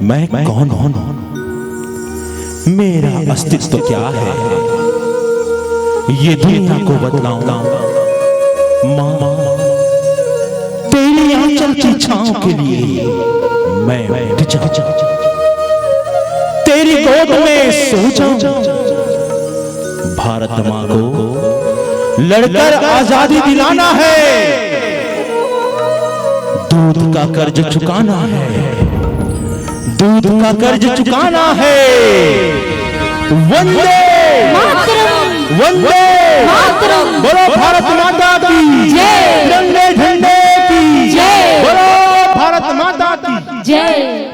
मैं कौन हूं, मेरा अस्तित्व क्या है, ये दुनिया को बतलाऊं। मां, तेरी आंचल की छांव के लिए मैं उठ जाऊं, तेरी गोद में सो जाऊं। भारत मां को लड़कर आजादी दिलाना है, दूध का कर्ज चुकाना है, दूध का कर्ज चुकाना है। वंदे मातरम, वंदे मातरम, बोलो भारत माता की जय, तिरंगे झंडे की जय, बोलो भारत माता की जय।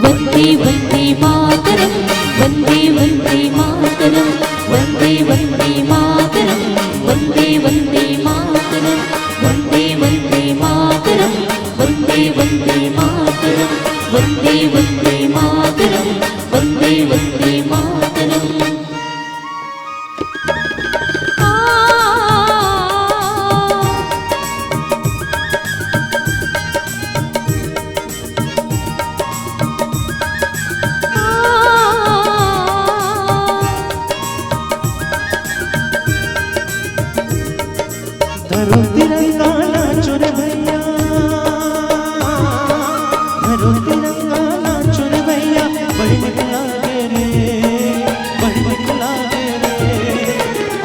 वंदे वंदे मातरम, वंदे वंदे मातरम, वंदे वंदे मातरम, वंदे वंदे मातरम, वंदे वंदे मातरम, वंदे वंदे मातरम, वंदे वंदे मातरम, वंदे वंदे मातरम। धरो तिरंगा नाचो रे भैया, धरो तिरंगा नाचो रे भैया, बड़ी निकला रे, बड़ी निकला रे।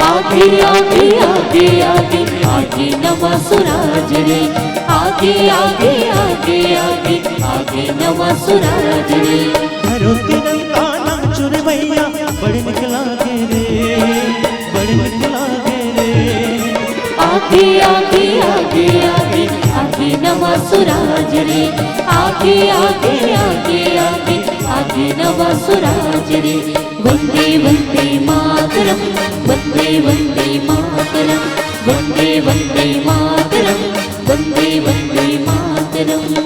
आगे आगे आगे आगे आगे नवा सुराज रे, आगे आगे आगे आगे आगे नवा सुराज रे। धरो तिरंगा नाचो रे भैया, बड़ी निकला रे, बड़ी निकला रे। आगे आगे आगे आगे आगे नवा सुराज रे, आगे आगे आगे आगे आगे नवा सुराज रे। वंदे वंदे मातरम, वंदे वंदे मातरम, वंदे वंदे मातरम, वंदे वंदे मातरम।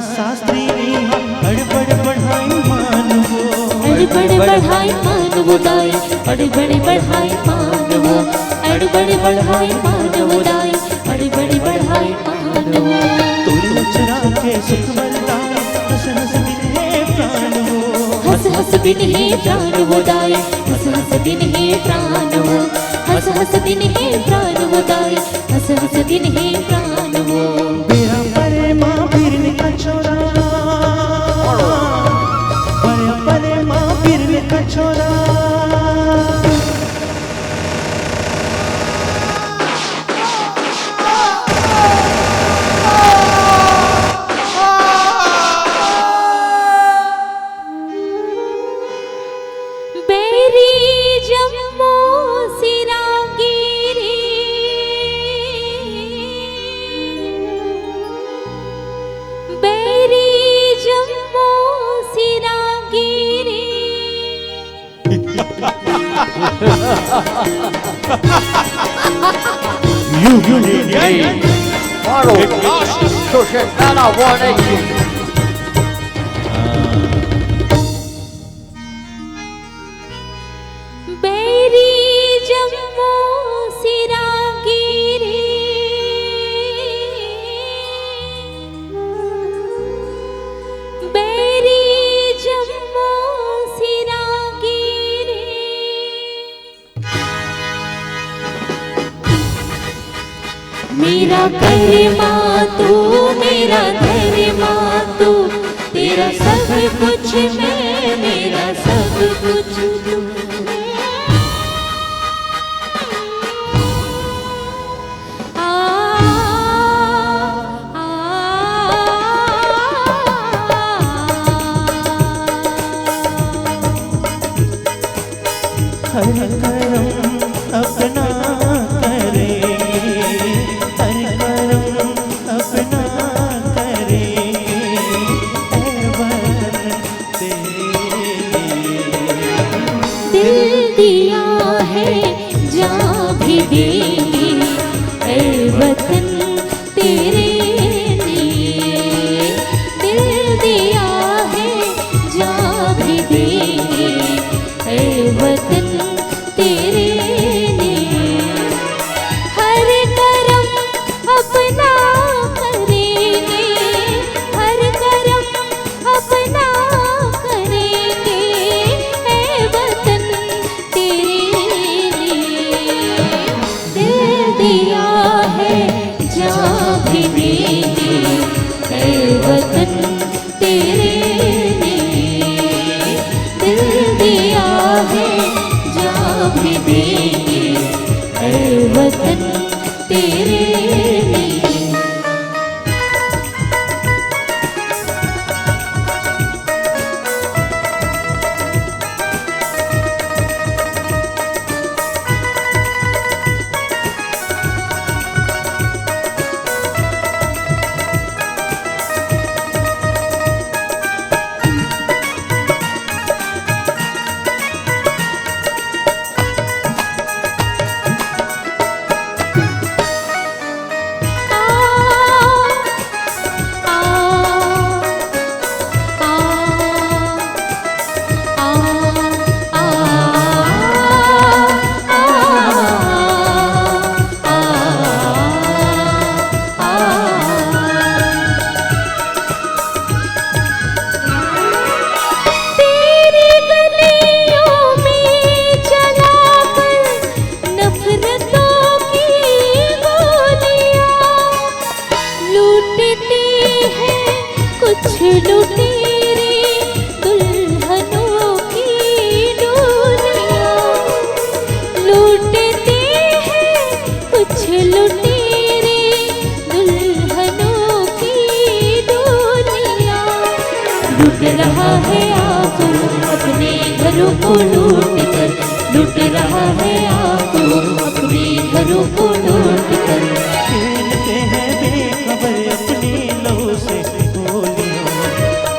शास्त्री अड़बड़ बढ़ाई मानवो, अड़बड़ बढ़ाई मानवो दाई, अड़बड़ बढ़ाई मानवो, अड़बड़ बढ़ाई मानवो दाई, अड़बड़ बढ़ाई मानवो। तोरी लचरा के सुख बरदाई, हंस हंस दिन है प्राण वो, हंस हंस दिन है प्राण वो दाई, हंस हंस दिन है प्राण वो, हंस हंस दिन है प्राण वो दाई, हंस हंस दिन है प्राण वो। मेरा परे माँ पीरने का छोरा, परे परे माँ पीरने का छोरा। बेरी जम्मू सिरांगीरी, बेरी जम्मू सिरांगीरी। You need Maro, Shoshana, 180. बेरी जम्मू सिरांगीरी, बेरी जम्मू सिरांगीरी। मेरा करमा तू, मेरा धर्मा तू, तेरा सब कुछ मैं, मेरा सब कुछ तू। हर करम अपना करेंगे, हर करम अपना करेंगे, ऐ वतन तेरे दिल दिया है जान भी देंगे, ऐ वतन तेरे लिए। दिल दिया है जान भी देंगे, ऐ वतन तेरे लिए। हर करम अपना करेंगे, हर करम अपना करेंगे, ऐ वतन तेरे लिए। दिल दिया है जान भी देंगे, ऐ वतन तेरे लिए। दिल दिया है जान भी देंगे, ऐ वतन तेरे लिए। तेरी गलियों में चलाकर नफरतों की गोलियां लूटते हैं कुछ लुटेरे दुल्हनों की डोलियां। लूटते हैं कुछ लुटेरे दुल्हनों की डोलियां। लूट रहा है आपको अपने घरों को लूट कर, लूट रहा है आपको अपने घरों को लूट कर। खेलते हैं बेखबर अपनी लहू से गोलियों,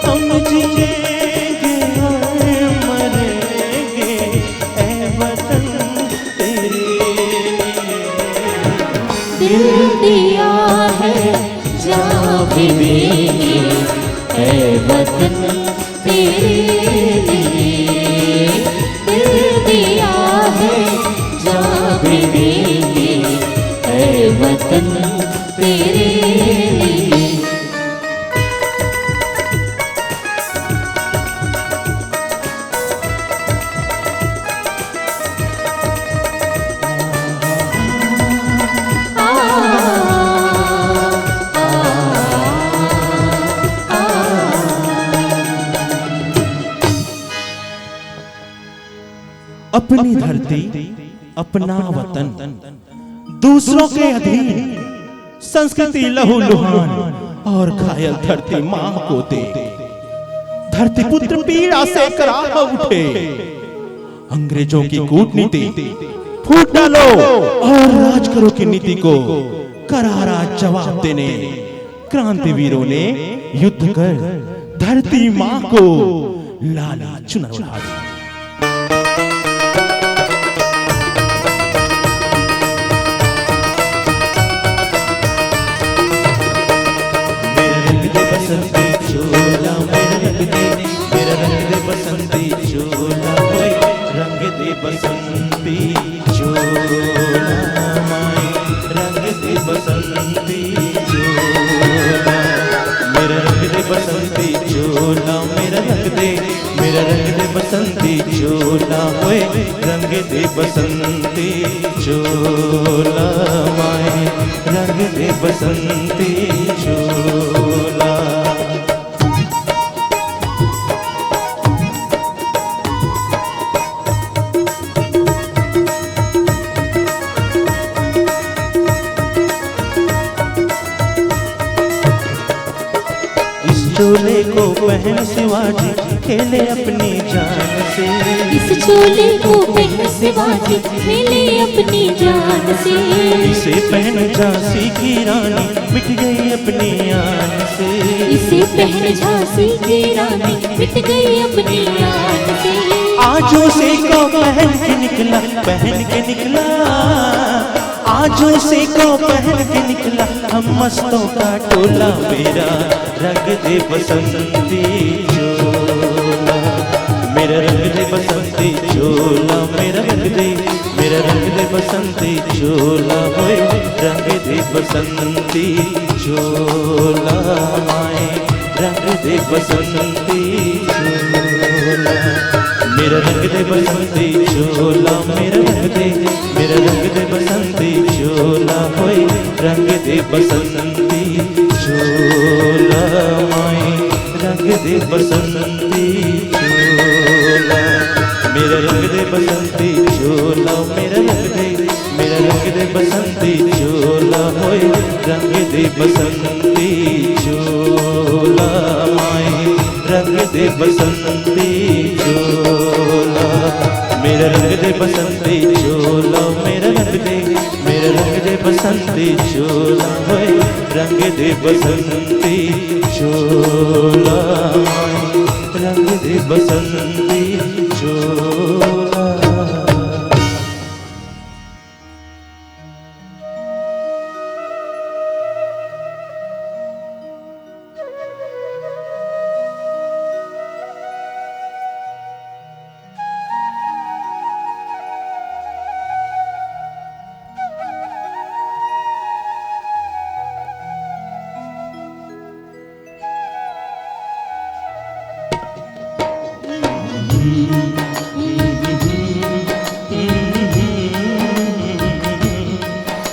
हम जिएंगे और मरेंगे, ऐ वतन तेरे लिए। दिल दिया है जान भी देंगे, ऐ वतन तेरे लिए। दिल दिया है जान भी देंगे, ऐ वतन तेरे लिए। अपनी धरती अपना वतन, दूसरों के अधीन संस्कृति लहू लुहान और घायल धरती मां को दे। धरती पुत्र पीड़ा से कराह उठे, अंग्रेजों की कूटनीति फूट डालो और राज करो की नीति को करारा जवाब देने क्रांतिवीरों ने युद्ध कर धरती मां को लाला चुनर उड़ा दी। बसंती चोला मेरा रंग दे, मेरा रंग दे बसंती चोला, ओए रंग दे बसंती चोला, माए रंग दे बसंती चोला। मेरा रंग दे बसंती चोला, मेरा रंग दे, मेरा रंग दे बसंती चोला, ओए रंग दे बसंती चोला, माए रंग दे बसंती चोला। चोले को पहन शिवाजी खेले अपनी जान से। इस चोले को पहन शिवाजी खेले अपनी जान से। इसे पहन झांसी की रानी मिट गई अपनी आन से। इसे पहन झांसी की रानी मिट गई अपनी आन से। आजो से को पहन के निकला, पहन के निकला, आजो से को पहन के निकला हम मस्तों का टोला। मेरा रंग दे बसंती चोला, मेरा रंग दे बसंती चोला, मेरा रंग दे, मेरा रंग दे बसंती चोला, होए रंग दे बसंती चोला, माए रंग दे बसंती चोला, मेरा रंग दे बसंती चोला, मेरा रंग दे, मेरा रंग दे बसंती चोला, होए रंग दे बसंती चोला, माए रंग दे बसंती चोला, मेरा रंग दे बसंती चोला, मेरा रंग दे, मेरा रंग दे बसंती चोला, होए रंग दे बसंती चोला, माए रंग दे बसंती चोला, मेरा रंग दे बसंती चोला, मेरा रंग दे, मेरा रंग दे बसंती चोला, होए रंग दे बसंती चोला, रंग दे बसंती चोला।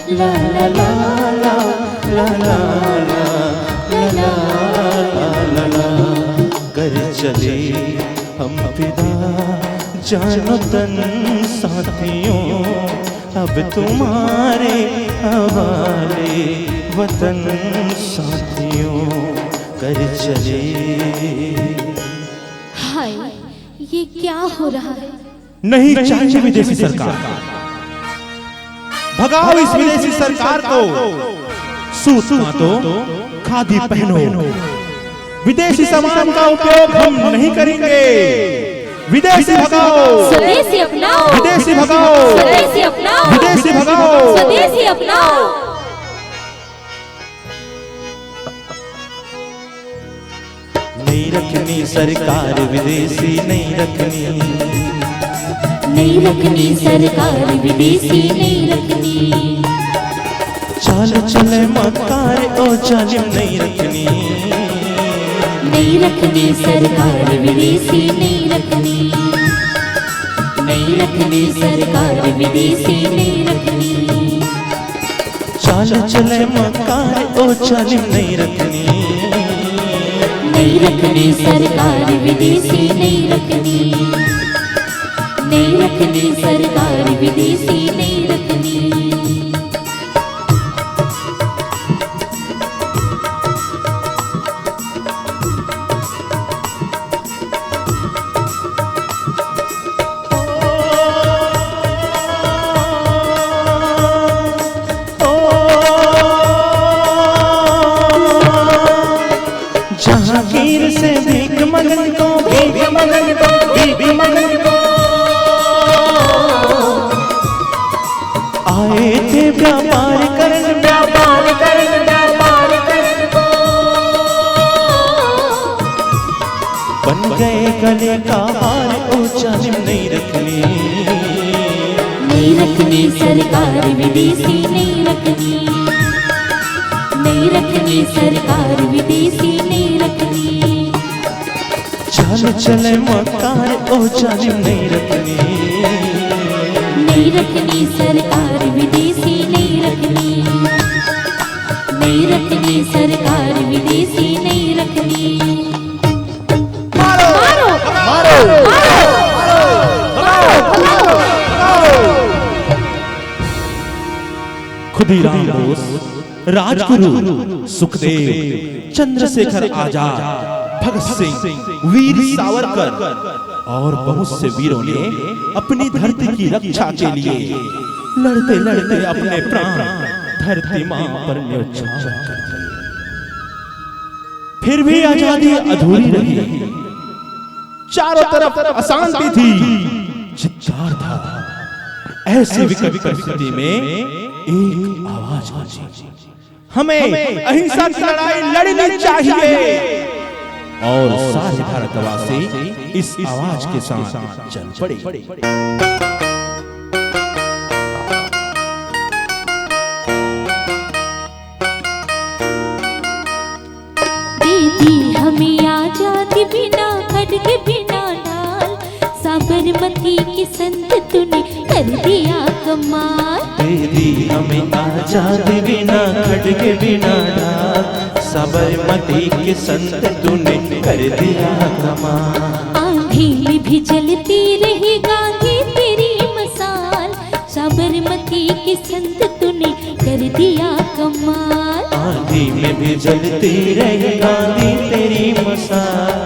ला ला ला ला ला ला ला ला ला कर चले हम फिदा जानो तन साथियों, अब तुम्हारे हवाले वतन साथियों, कर चले। हाय, ये क्या हो रहा है? नहीं चाहिए विदेशी सरकार, भगाओ इस विदेशी सरकार को। सूत काटो, खादी पहनो, विदेशी सामान का उपयोग हम नहीं करेंगे। विदेशी भगाओ, स्वदेशी अपनाओ, विदेशी भगाओ, स्वदेशी अपनाओ, विदेशी भगाओ, स्वदेशी अपनाओ। नहीं रखनी सरकार विदेशी, नहीं रखनी, नहीं रखनी सरकार विदेशी, नहीं रखनी। चाल चले मकार ओ जालिम, नहीं रखनी, नहीं रखनी सरकार विदेशी, नहीं रखनी। नहीं रखनी सरकार विदेशी, नहीं रखनी। चाल चले मकार ओ जालिम, नहीं रखनी, नहीं रखनी सरकार विदेशी, नहीं रखनी। नहीं रखनी सरकार विदेशी, नहीं रखनी। जहांगीर से भीख मंगन को, भीख मंगन को, भीख मंगन को आए थे व्यापार करन, व्यापार करन, व्यापार करन को बन गए गले का हार ओ जालिम, नहीं रखनी, नहीं रखनी सरकार विदेशी, नहीं रखनी। नहीं रखनी सरकार विदेशी, नहीं रखनी। चाल चले मकार ओ जालिम, नहीं रखनी, नहीं रखनी सरकार विदेशी, नहीं रखनी। नहीं रखनी सरकार विदेशी, नहीं रखनी। मारो मारो मारो खुदीराम बोस, राजगुरु सुखदेव, चंद्रशेखर आजाद, भगत सिंह, वीर सावरकर और बहुत से वीरों ने अपनी धरती की रक्षा के लिए लड़ते लड़ते अपने प्राण धरती मां पर न्यौछावर कर दिए। फिर भी आजादी अधूरी रही, चारों तरफ अशांति थी, चित्कार था। ऐसी विकट परिस्थिति में एक आवाज गूंजी, हमें अहिंसा की लड़ाई लड़नी चाहिए। और सारे भारतवासी इस आवाज के साथ चल पड़े। दीदी हमें आजादी बिना खड्ग बिना ढाल, साबरमती की संत तूने कर दिया कमाल। दीदी हमें आजादी बिना खड्ग बिना ढाल, साबरमती के संत तूने कर दिया कमाल। आंधी में भी जलती रही गांधी तेरी मसाल, साबरमती के संत तूने कर दिया कमाल। आंधी में भी जलती रही गांधी तेरी मसाल,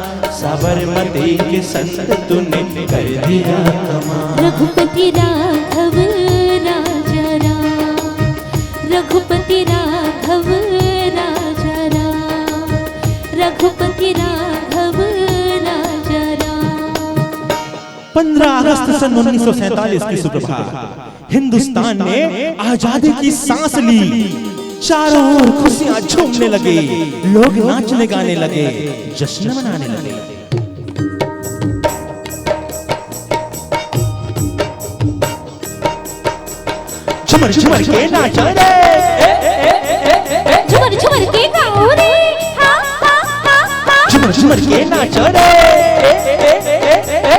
साबरमती के संत तूने कर दिया कमाल। रघुपति राघव राजा राम, रघुपति राघव राजा राम, रघुपति राघव राजा राम। 15 अगस्त सन 1947 की सुप्रभात हिंदुस्तान ने आजादी की सांस ली। चारों ओर खुशियां झूमने लगे, लोग नाचने गाने लगे, जश्न मनाने लगे। झुमर झुमर के नाचो रे, झुमर झुमर के गाओ रे, हा हा हा हा। झुमर झुमर के नाचो रे,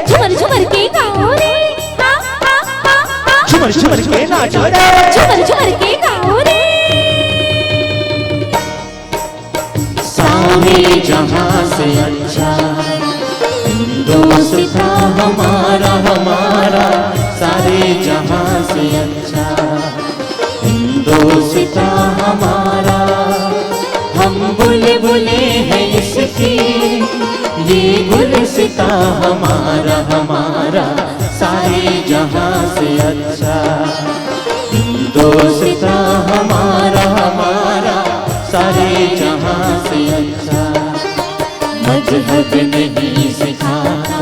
झुमर झुमर के गाओ रे, हा हा हा हा। झुमर झुमर के नाचो रे, झुमर झुमर के गाओ रे। सारे जहां से अच्छा दोस्त था हमारा हमारा, सारे जहां से अच्छा दोस्त था हमारा। हम बुलबुले हैं इसकी, ये गुलसिता हमारा हमारा, सारे जहां से अच्छा दोस्त था हमारा हमारा, सारे जहां से अच्छा। मजहब नहीं सिखाता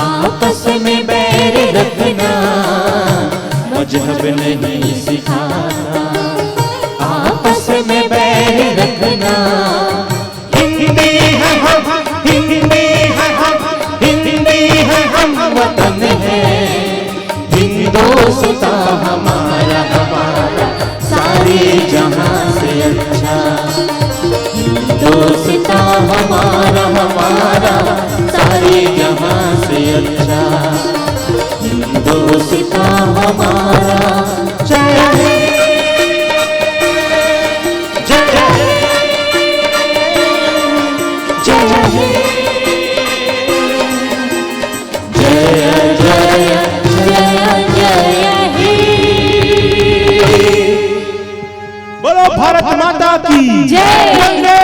आपस में बैर रखना, मजहब नहीं सिखाता आपस में बैर रखना। हिंदी है हम, हिंदी है हम, हिंदी है हम, वतन है हिंदुस्ता हमारा हमारा, सारे जहां से अच्छा दोस्ता हमारा हमारा, सारे जहां से अच्छा दोस्ता हमारा। जय जय जय जय जय जय हे। बोलो भारत माता की जय। वंदे